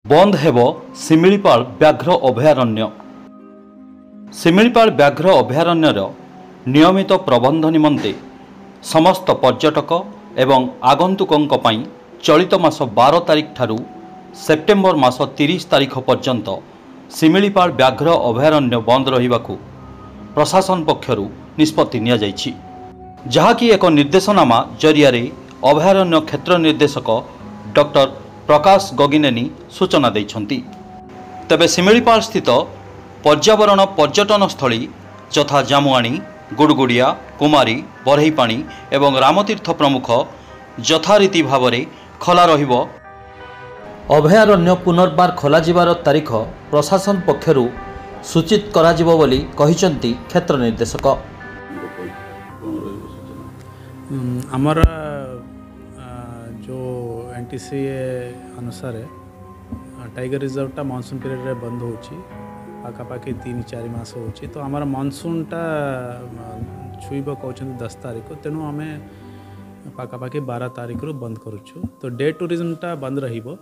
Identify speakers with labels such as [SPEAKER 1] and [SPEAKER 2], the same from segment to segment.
[SPEAKER 1] बंद हेब शिमिलीपाल व्याघ्र अभयारण्य। शिमिलीपाल व्याघ्र अभयारण्यर नियमित प्रबंध निमंते समस्त पर्यटक एवं आगंतुकों पई चलित मास 12 तारिख ठारू सेप्टेम्बर मास 30 तारिख पर्यंत शिमिलीपाल व्याघ्र अभयारण्य बंद रहिबाकु प्रशासन पक्षरु निष्पत्ति निया जायछि, जहाकी एक निर्देशनामा जरिया अभयारण्य क्षेत्र निर्देशक डॉक्टर प्रकाश गगिनेनी सूचना देइछन्ति। तेबे शिमिलीपाल स्थित पर्यावरण पर्यटन स्थली यथा जामुआणी, गुड़गुड़िया, कुमारी, बरहीपाणी एवं रामतीर्थ प्रमुख यथारीति भाव में खोला रहिबो। अभयारण्य पुनर्बार खोल जिबार तारीख प्रशासन पक्षरु सूचित कराजिबो बोली कहिसन्ति क्षेत्र निर्देशक।
[SPEAKER 2] आमर जो एनटीसीए अनुसार टाइगर रिजर्वटा मानसून पीरियड रे बंद होची पाखापाखि 3-4 मास होची, तो आमर मानसूनटा छुईब कहते 10 तारीख, तेणु आम पाखापाखि 12 तारीख रु बंद करुचु। तो डे टूरिज्मटा बंद रहिबो।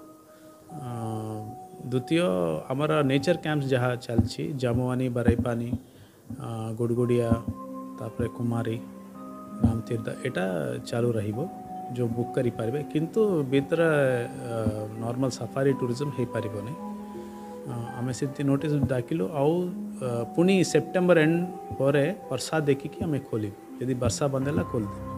[SPEAKER 2] द्वितीय आमर नेचर कैंप्स जहाँ चलछि जामुआनी, बरहीपानी, गुड़गुड़िया, तापर कुमारी, रामतीर्थ एटा चालू रहिबो जो बुक करि पारबे, किंतु भीतर नॉर्मल सफारी टूरिज्म हे पारिबो नै। आम से नोटिस डाकिलु आउ पुनी सेप्टेम्बर एंड पर वर्षा देखिकी आम खोलू, यदि वर्षा बंद है खोल दे।